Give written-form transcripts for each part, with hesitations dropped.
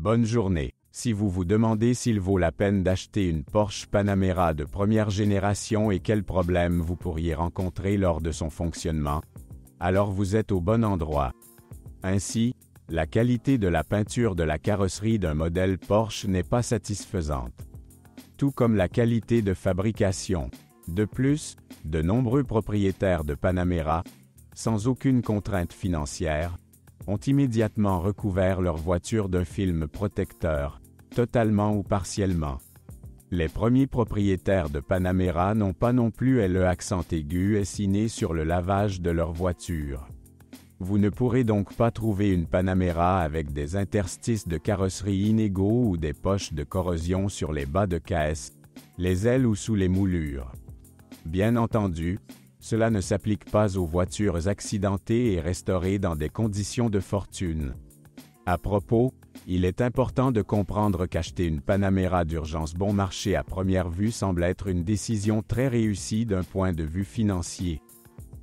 Bonne journée. Si vous vous demandez s'il vaut la peine d'acheter une Porsche Panamera de première génération et quels problèmes vous pourriez rencontrer lors de son fonctionnement, alors vous êtes au bon endroit. Ainsi, la qualité de la peinture de la carrosserie d'un modèle Porsche n'est pas satisfaisante. Tout comme la qualité de fabrication. De plus, de nombreux propriétaires de Panamera, sans aucune contrainte financière, ont immédiatement recouvert leur voiture d'un film protecteur, totalement ou partiellement. Les premiers propriétaires de Panamera n'ont pas non plus le accent aigu essiné sur le lavage de leur voiture. Vous ne pourrez donc pas trouver une Panamera avec des interstices de carrosserie inégaux ou des poches de corrosion sur les bas de caisse, les ailes ou sous les moulures. Bien entendu, cela ne s'applique pas aux voitures accidentées et restaurées dans des conditions de fortune. À propos, il est important de comprendre qu'acheter une Panamera d'urgence bon marché à première vue semble être une décision très réussie d'un point de vue financier.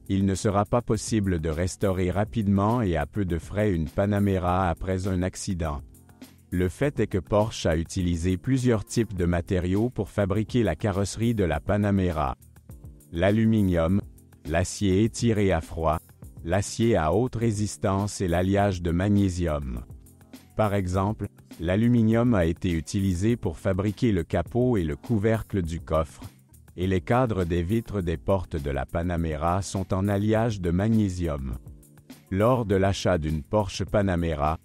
Il ne sera pas possible de restaurer rapidement et à peu de frais une Panamera après un accident. Le fait est que Porsche a utilisé plusieurs types de matériaux pour fabriquer la carrosserie de la Panamera. L'aluminium, l'acier étiré à froid, l'acier à haute résistance et l'alliage de magnésium. Par exemple, l'aluminium a été utilisé pour fabriquer le capot et le couvercle du coffre, et les cadres des vitres des portes de la Panamera sont en alliage de magnésium. Lors de l'achat d'une Porsche Panamera,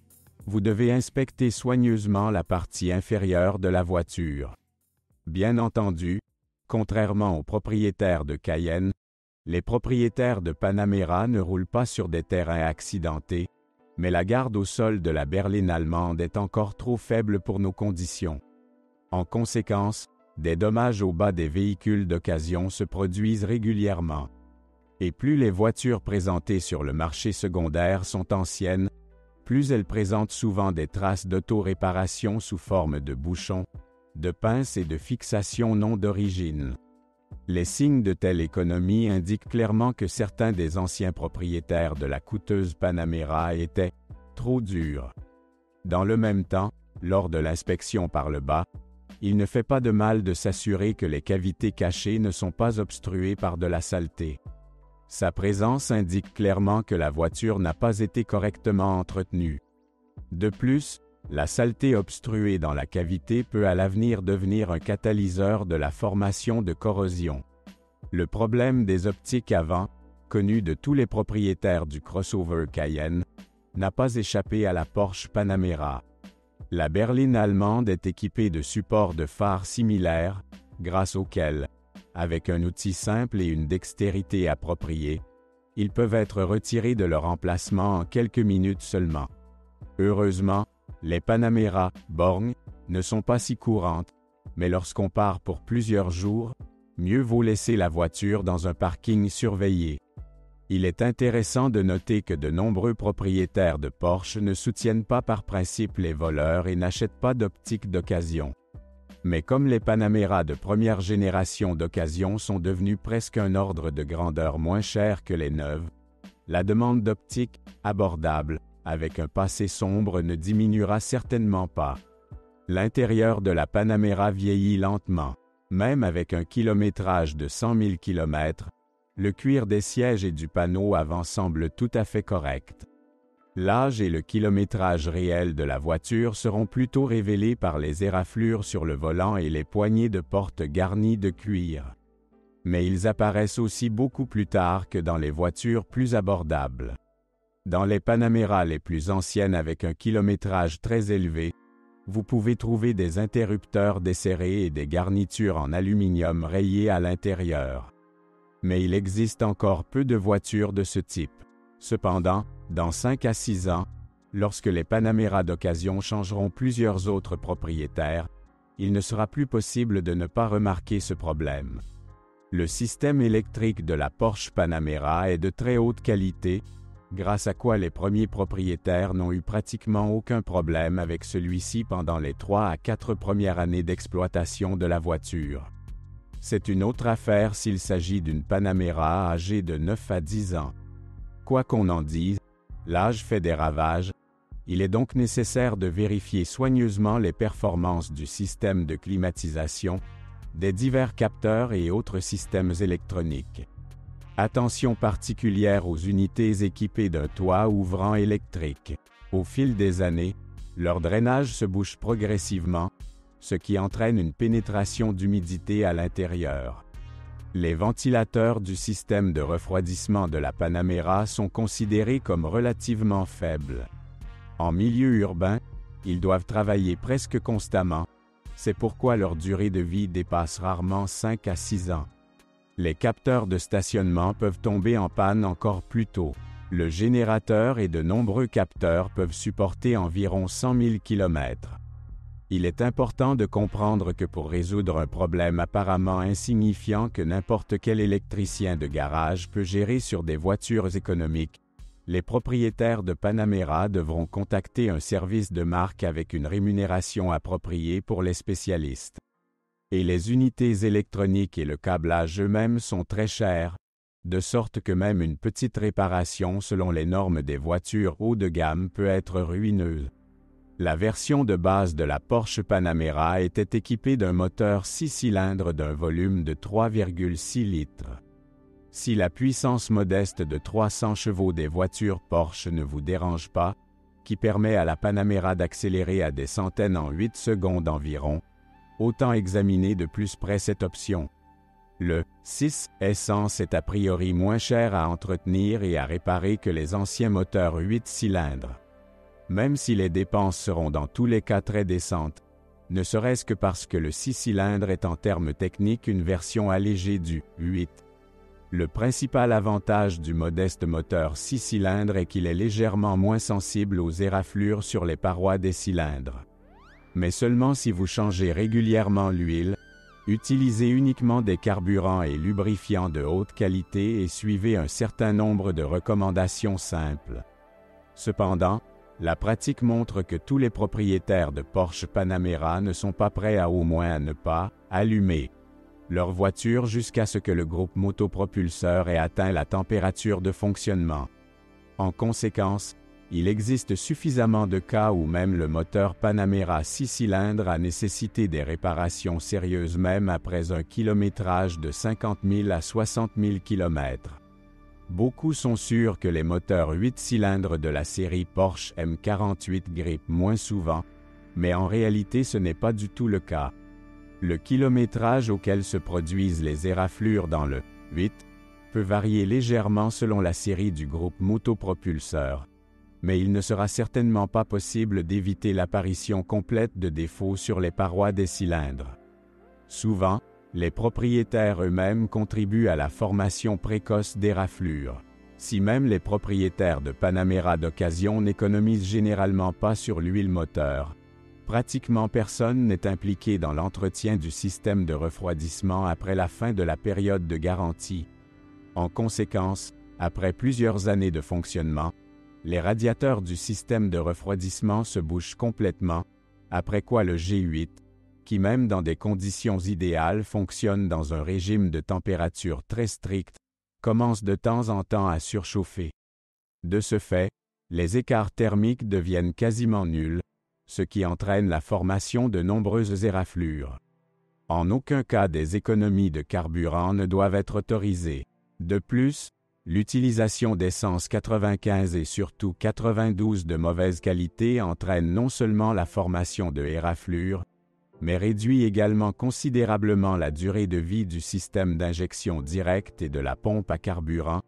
vous devez inspecter soigneusement la partie inférieure de la voiture. Bien entendu, contrairement aux propriétaires de Cayenne, les propriétaires de Panamera ne roulent pas sur des terrains accidentés, mais la garde au sol de la berline allemande est encore trop faible pour nos conditions. En conséquence, des dommages au bas des véhicules d'occasion se produisent régulièrement. Et plus les voitures présentées sur le marché secondaire sont anciennes, plus elles présentent souvent des traces d'auto-réparation sous forme de bouchons, de pinces et de fixations non d'origine. Les signes de telle économie indiquent clairement que certains des anciens propriétaires de la coûteuse Panamera étaient trop durs. Dans le même temps, lors de l'inspection par le bas, il ne fait pas de mal de s'assurer que les cavités cachées ne sont pas obstruées par de la saleté. Sa présence indique clairement que la voiture n'a pas été correctement entretenue. De plus, la saleté obstruée dans la cavité peut à l'avenir devenir un catalyseur de la formation de corrosion. Le problème des optiques avant, connu de tous les propriétaires du crossover Cayenne, n'a pas échappé à la Porsche Panamera. La berline allemande est équipée de supports de phares similaires, grâce auxquels, avec un outil simple et une dextérité appropriée, ils peuvent être retirés de leur emplacement en quelques minutes seulement. Heureusement, les Panamera borgnes ne sont pas si courantes, mais lorsqu'on part pour plusieurs jours, mieux vaut laisser la voiture dans un parking surveillé. Il est intéressant de noter que de nombreux propriétaires de Porsche ne soutiennent pas par principe les voleurs et n'achètent pas d'optique d'occasion. Mais comme les Panamera de première génération d'occasion sont devenus presque un ordre de grandeur moins cher que les neuves, la demande d'optique, abordable, avec un passé sombre ne diminuera certainement pas. L'intérieur de la Panamera vieillit lentement. Même avec un kilométrage de 100 000 km, le cuir des sièges et du panneau avant semble tout à fait correct. L'âge et le kilométrage réel de la voiture seront plutôt révélés par les éraflures sur le volant et les poignées de porte garnies de cuir. Mais ils apparaissent aussi beaucoup plus tard que dans les voitures plus abordables. Dans les Panamera les plus anciennes avec un kilométrage très élevé, vous pouvez trouver des interrupteurs desserrés et des garnitures en aluminium rayées à l'intérieur. Mais il existe encore peu de voitures de ce type. Cependant, dans 5 à 6 ans, lorsque les Panamera d'occasion changeront plusieurs autres propriétaires, il ne sera plus possible de ne pas remarquer ce problème. Le système électrique de la Porsche Panamera est de très haute qualité, grâce à quoi les premiers propriétaires n'ont eu pratiquement aucun problème avec celui-ci pendant les 3 à 4 premières années d'exploitation de la voiture. C'est une autre affaire s'il s'agit d'une Panamera âgée de 9 à 10 ans. Quoi qu'on en dise, l'âge fait des ravages, Il est donc nécessaire de vérifier soigneusement les performances du système de climatisation, des divers capteurs et autres systèmes électroniques. Attention particulière aux unités équipées d'un toit ouvrant électrique. Au fil des années, leur drainage se bouche progressivement, ce qui entraîne une pénétration d'humidité à l'intérieur. Les ventilateurs du système de refroidissement de la Panamera sont considérés comme relativement faibles. En milieu urbain, ils doivent travailler presque constamment, c'est pourquoi leur durée de vie dépasse rarement 5 à 6 ans. Les capteurs de stationnement peuvent tomber en panne encore plus tôt. Le générateur et de nombreux capteurs peuvent supporter environ 100 000 km. Il est important de comprendre que pour résoudre un problème apparemment insignifiant que n'importe quel électricien de garage peut gérer sur des voitures économiques, les propriétaires de Panamera devront contacter un service de marque avec une rémunération appropriée pour les spécialistes. Et les unités électroniques et le câblage eux-mêmes sont très chers, de sorte que même une petite réparation selon les normes des voitures haut de gamme peut être ruineuse. La version de base de la Porsche Panamera était équipée d'un moteur 6 cylindres d'un volume de 3,6 litres. Si la puissance modeste de 300 chevaux des voitures Porsche ne vous dérange pas, qui permet à la Panamera d'accélérer à des centaines en 8 secondes environ, autant examiner de plus près cette option. Le 6 essence est a priori moins cher à entretenir et à réparer que les anciens moteurs 8 cylindres. Même si les dépenses seront dans tous les cas très décentes, ne serait-ce que parce que le 6 cylindres est en termes techniques une version allégée du 8. Le principal avantage du modeste moteur 6 cylindres est qu'il est légèrement moins sensible aux éraflures sur les parois des cylindres. Mais seulement si vous changez régulièrement l'huile, utilisez uniquement des carburants et lubrifiants de haute qualité et suivez un certain nombre de recommandations simples. Cependant, la pratique montre que tous les propriétaires de Porsche Panamera ne sont pas prêts à au moins à ne pas allumer leur voiture jusqu'à ce que le groupe motopropulseur ait atteint la température de fonctionnement. En conséquence, il existe suffisamment de cas où même le moteur Panamera 6 cylindres a nécessité des réparations sérieuses même après un kilométrage de 50 000 à 60 000 km. Beaucoup sont sûrs que les moteurs 8 cylindres de la série Porsche M48 grippent moins souvent, mais en réalité ce n'est pas du tout le cas. Le kilométrage auquel se produisent les éraflures dans le 8 peut varier légèrement selon la série du groupe motopropulseur, mais il ne sera certainement pas possible d'éviter l'apparition complète de défauts sur les parois des cylindres. Souvent, les propriétaires eux-mêmes contribuent à la formation précoce d'éraflures. Si même les propriétaires de Panamera d'occasion n'économisent généralement pas sur l'huile moteur, pratiquement personne n'est impliqué dans l'entretien du système de refroidissement après la fin de la période de garantie. En conséquence, après plusieurs années de fonctionnement, les radiateurs du système de refroidissement se bouchent complètement, après quoi le G8, qui même dans des conditions idéales fonctionne dans un régime de température très strict, commence de temps en temps à surchauffer. De ce fait, les écarts thermiques deviennent quasiment nuls, ce qui entraîne la formation de nombreuses éraflures. En aucun cas des économies de carburant ne doivent être autorisées. De plus, l'utilisation d'essence 95 et surtout 92 de mauvaise qualité entraîne non seulement la formation de éraflures, mais réduit également considérablement la durée de vie du système d'injection directe et de la pompe à carburant,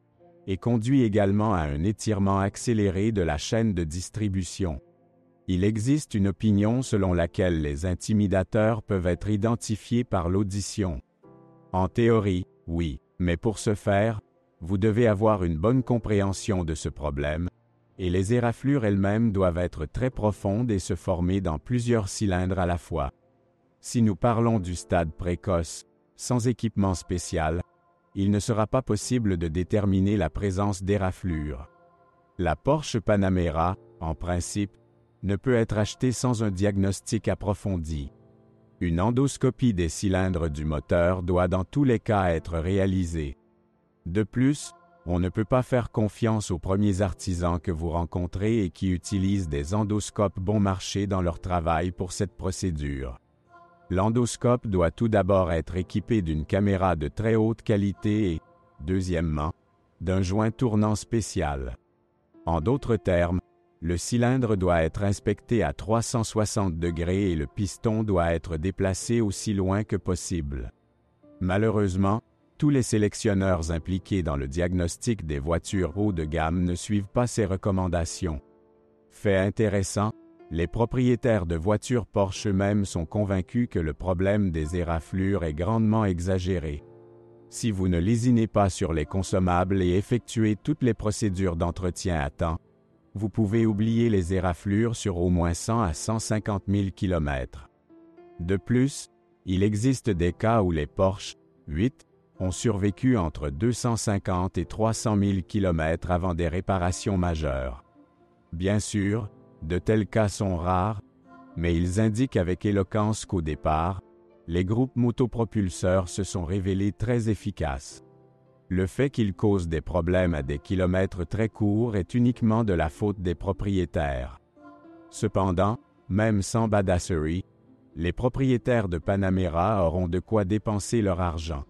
et conduit également à un étirement accéléré de la chaîne de distribution. Il existe une opinion selon laquelle les intimidateurs peuvent être identifiés par l'audition. En théorie, oui, mais pour ce faire, vous devez avoir une bonne compréhension de ce problème, et les éraflures elles-mêmes doivent être très profondes et se former dans plusieurs cylindres à la fois. Si nous parlons du stade précoce, sans équipement spécial, il ne sera pas possible de déterminer la présence d'éraflures. La Porsche Panamera, en principe, ne peut être achetée sans un diagnostic approfondi. Une endoscopie des cylindres du moteur doit dans tous les cas être réalisée. De plus, On ne peut pas faire confiance aux premiers artisans que vous rencontrez et qui utilisent des endoscopes bon marché dans leur travail pour cette procédure. L'endoscope doit tout d'abord être équipé d'une caméra de très haute qualité et, deuxièmement, d'un joint tournant spécial. En d'autres termes, le cylindre doit être inspecté à 360 degrés et le piston doit être déplacé aussi loin que possible. Malheureusement, tous les sélectionneurs impliqués dans le diagnostic des voitures haut de gamme ne suivent pas ces recommandations. Fait intéressant, les propriétaires de voitures Porsche eux-mêmes sont convaincus que le problème des éraflures est grandement exagéré. Si vous ne lésinez pas sur les consommables et effectuez toutes les procédures d'entretien à temps, vous pouvez oublier les éraflures sur au moins 100 à 150 000 km. De plus, il existe des cas où les Porsche 8 ont survécu entre 250 et 300 000 km avant des réparations majeures. Bien sûr, de tels cas sont rares, mais ils indiquent avec éloquence qu'au départ, les groupes motopropulseurs se sont révélés très efficaces. Le fait qu'ils causent des problèmes à des kilomètres très courts est uniquement de la faute des propriétaires. Cependant, même sans badasserie, les propriétaires de Panamera auront de quoi dépenser leur argent.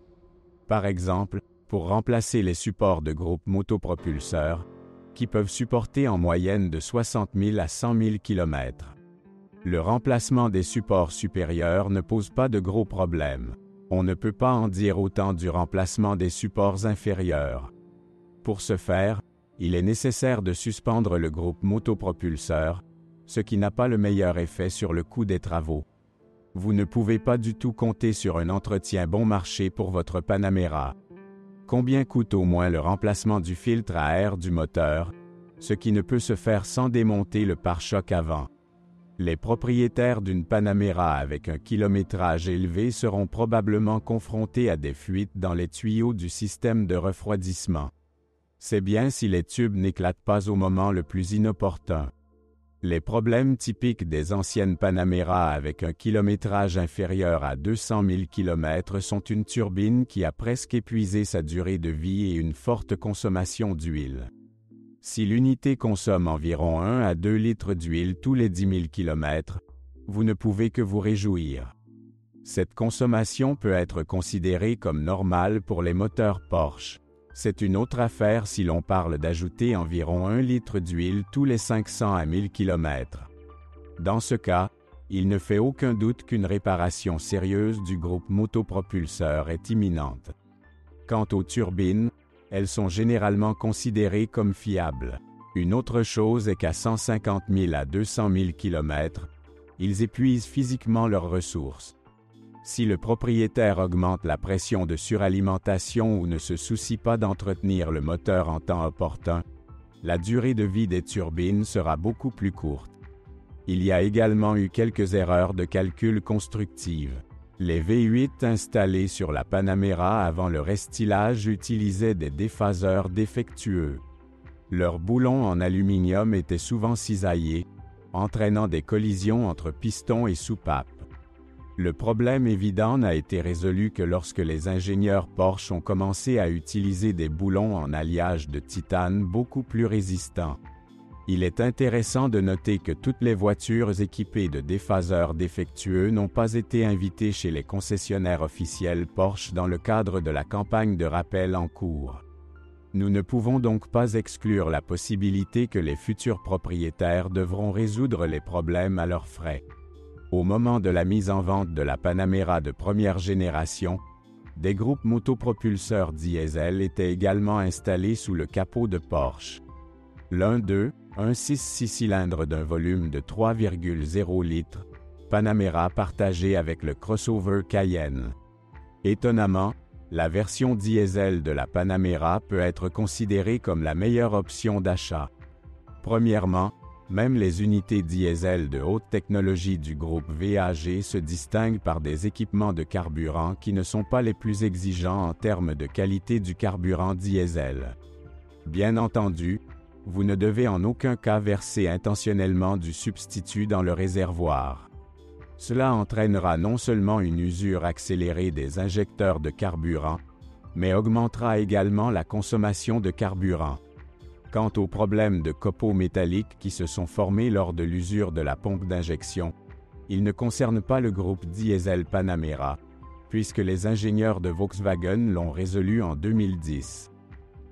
Par exemple, pour remplacer les supports de groupes motopropulseurs, qui peuvent supporter en moyenne de 60 000 à 100 000 km. Le remplacement des supports supérieurs ne pose pas de gros problèmes. On ne peut pas en dire autant du remplacement des supports inférieurs. Pour ce faire, il est nécessaire de suspendre le groupe motopropulseur, ce qui n'a pas le meilleur effet sur le coût des travaux. Vous ne pouvez pas du tout compter sur un entretien bon marché pour votre Panamera. Combien coûte au moins le remplacement du filtre à air du moteur, ce qui ne peut se faire sans démonter le pare-choc avant? Les propriétaires d'une Panamera avec un kilométrage élevé seront probablement confrontés à des fuites dans les tuyaux du système de refroidissement. C'est bien si les tubes n'éclatent pas au moment le plus inopportun. Les problèmes typiques des anciennes Panamera avec un kilométrage inférieur à 200 000 km sont une turbine qui a presque épuisé sa durée de vie et une forte consommation d'huile. Si l'unité consomme environ 1 à 2 litres d'huile tous les 10 000 km, vous ne pouvez que vous réjouir. Cette consommation peut être considérée comme normale pour les moteurs Porsche. C'est une autre affaire si l'on parle d'ajouter environ 1 litre d'huile tous les 500 à 1000 km. Dans ce cas, il ne fait aucun doute qu'une réparation sérieuse du groupe motopropulseur est imminente. Quant aux turbines, elles sont généralement considérées comme fiables. Une autre chose est qu'à 150 000 à 200 000 km, ils épuisent physiquement leurs ressources. Si le propriétaire augmente la pression de suralimentation ou ne se soucie pas d'entretenir le moteur en temps opportun, la durée de vie des turbines sera beaucoup plus courte. Il y a également eu quelques erreurs de calcul constructives. Les V8 installés sur la Panamera avant le restylage utilisaient des déphaseurs défectueux. Leurs boulons en aluminium étaient souvent cisaillés, entraînant des collisions entre pistons et soupapes. Le problème évident n'a été résolu que lorsque les ingénieurs Porsche ont commencé à utiliser des boulons en alliage de titane beaucoup plus résistants. Il est intéressant de noter que toutes les voitures équipées de déphaseurs défectueux n'ont pas été invitées chez les concessionnaires officiels Porsche dans le cadre de la campagne de rappel en cours. Nous ne pouvons donc pas exclure la possibilité que les futurs propriétaires devront résoudre les problèmes à leurs frais. Au moment de la mise en vente de la Panamera de première génération, des groupes motopropulseurs diesel étaient également installés sous le capot de Porsche. L'un d'eux, un 6 cylindres d'un volume de 3,0 litres, Panamera partagé avec le crossover Cayenne. Étonnamment, la version diesel de la Panamera peut être considérée comme la meilleure option d'achat. Premièrement, même les unités diesel de haute technologie du groupe VAG se distinguent par des équipements de carburant qui ne sont pas les plus exigeants en termes de qualité du carburant diesel. Bien entendu, vous ne devez en aucun cas verser intentionnellement du substitut dans le réservoir. Cela entraînera non seulement une usure accélérée des injecteurs de carburant, mais augmentera également la consommation de carburant. Quant aux problèmes de copeaux métalliques qui se sont formés lors de l'usure de la pompe d'injection, ils ne concernent pas le groupe diesel Panamera, puisque les ingénieurs de Volkswagen l'ont résolu en 2010.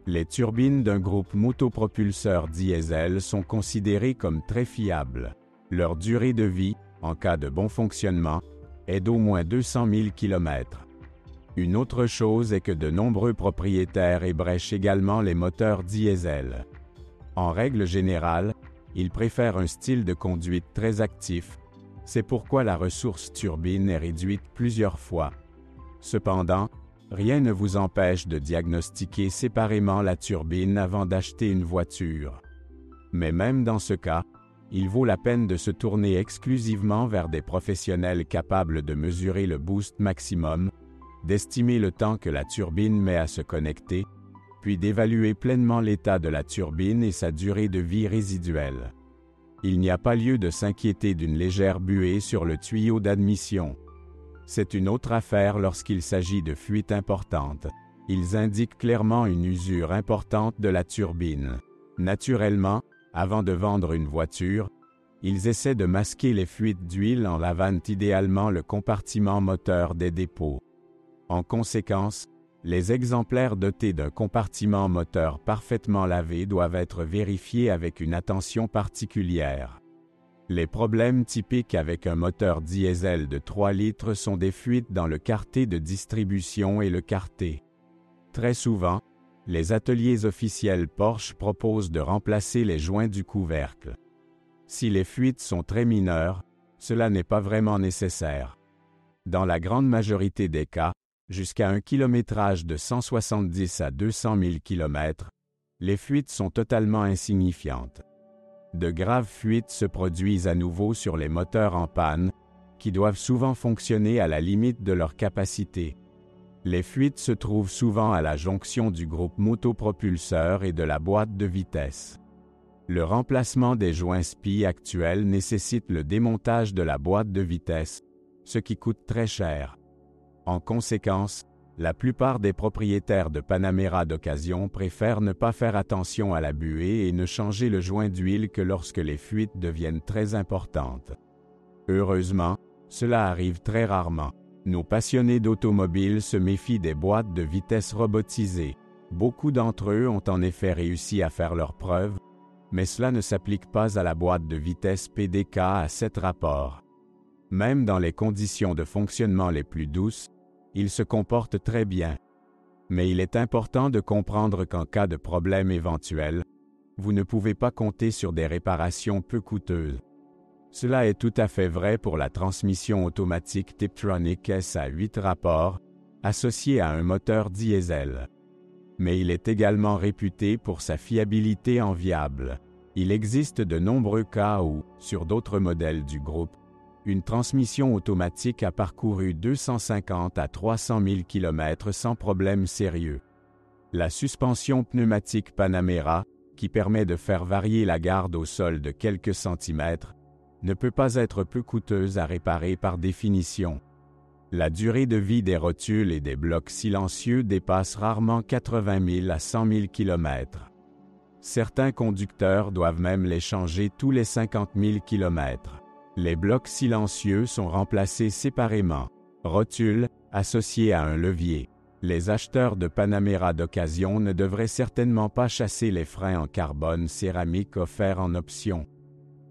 Les turbines d'un groupe motopropulseur diesel sont considérées comme très fiables. Leur durée de vie, en cas de bon fonctionnement, est d'au moins 200 000 km. Une autre chose est que de nombreux propriétaires ébrèchent également les moteurs diesel. En règle générale, ils préfèrent un style de conduite très actif. C'est pourquoi la ressource turbine est réduite plusieurs fois. Cependant, rien ne vous empêche de diagnostiquer séparément la turbine avant d'acheter une voiture. Mais même dans ce cas, il vaut la peine de se tourner exclusivement vers des professionnels capables de mesurer le boost maximum, d'estimer le temps que la turbine met à se connecter, puis d'évaluer pleinement l'état de la turbine et sa durée de vie résiduelle. Il n'y a pas lieu de s'inquiéter d'une légère buée sur le tuyau d'admission. C'est une autre affaire lorsqu'il s'agit de fuites importantes. Ils indiquent clairement une usure importante de la turbine. Naturellement, avant de vendre une voiture, ils essaient de masquer les fuites d'huile en lavant idéalement le compartiment moteur des dépôts. En conséquence, les exemplaires dotés d'un compartiment moteur parfaitement lavé doivent être vérifiés avec une attention particulière. Les problèmes typiques avec un moteur diesel de 3 litres sont des fuites dans le carter de distribution et le carter. Très souvent, les ateliers officiels Porsche proposent de remplacer les joints du couvercle. Si les fuites sont très mineures, cela n'est pas vraiment nécessaire. Dans la grande majorité des cas, jusqu'à un kilométrage de 170 à 200 000 km, les fuites sont totalement insignifiantes. De graves fuites se produisent à nouveau sur les moteurs en panne, qui doivent souvent fonctionner à la limite de leur capacité. Les fuites se trouvent souvent à la jonction du groupe motopropulseur et de la boîte de vitesse. Le remplacement des joints SPI actuels nécessite le démontage de la boîte de vitesse, ce qui coûte très cher. En conséquence, la plupart des propriétaires de Panamera d'occasion préfèrent ne pas faire attention à la buée et ne changer le joint d'huile que lorsque les fuites deviennent très importantes. Heureusement, cela arrive très rarement. Nos passionnés d'automobile se méfient des boîtes de vitesse robotisées. Beaucoup d'entre eux ont en effet réussi à faire leurs preuves, mais cela ne s'applique pas à la boîte de vitesse PDK à 7 rapports. Même dans les conditions de fonctionnement les plus douces, il se comporte très bien. Mais il est important de comprendre qu'en cas de problème éventuel, vous ne pouvez pas compter sur des réparations peu coûteuses. Cela est tout à fait vrai pour la transmission automatique Tiptronic S à 8 rapports, associée à un moteur diesel. Mais il est également réputé pour sa fiabilité enviable. Il existe de nombreux cas où, sur d'autres modèles du groupe, une transmission automatique a parcouru 250 à 300 000 km sans problème sérieux. La suspension pneumatique Panamera, qui permet de faire varier la garde au sol de quelques centimètres, ne peut pas être peu coûteuse à réparer par définition. La durée de vie des rotules et des blocs silencieux dépasse rarement 80 000 à 100 000 km. Certains conducteurs doivent même les changer tous les 50 000 km. Les blocs silencieux sont remplacés séparément. Rotules, associés à un levier. Les acheteurs de Panamera d'occasion ne devraient certainement pas chasser les freins en carbone céramique offerts en option.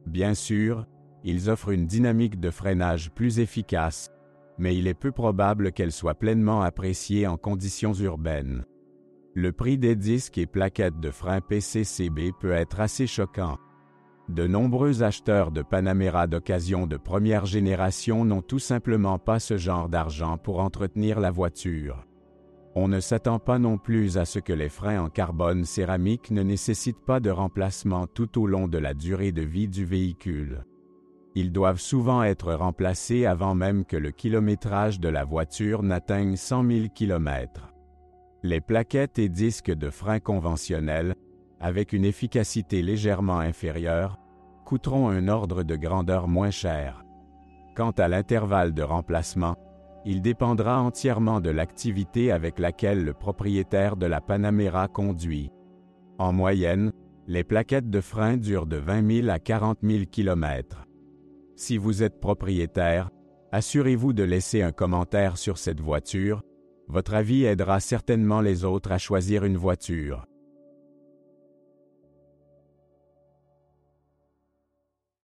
Bien sûr, ils offrent une dynamique de freinage plus efficace, mais il est peu probable qu'elle soit pleinement appréciée en conditions urbaines. Le prix des disques et plaquettes de frein PCCB peut être assez choquant. De nombreux acheteurs de Panamera d'occasion de première génération n'ont tout simplement pas ce genre d'argent pour entretenir la voiture. On ne s'attend pas non plus à ce que les freins en carbone céramique ne nécessitent pas de remplacement tout au long de la durée de vie du véhicule. Ils doivent souvent être remplacés avant même que le kilométrage de la voiture n'atteigne 100 000 km. Les plaquettes et disques de frein conventionnels, avec une efficacité légèrement inférieure, coûteront un ordre de grandeur moins cher. Quant à l'intervalle de remplacement, Il dépendra entièrement de l'activité avec laquelle le propriétaire de la Panamera conduit. En moyenne, les plaquettes de frein durent de 20 000 à 40 000 km. Si vous êtes propriétaire, assurez-vous de laisser un commentaire sur cette voiture. Votre avis aidera certainement les autres à choisir une voiture.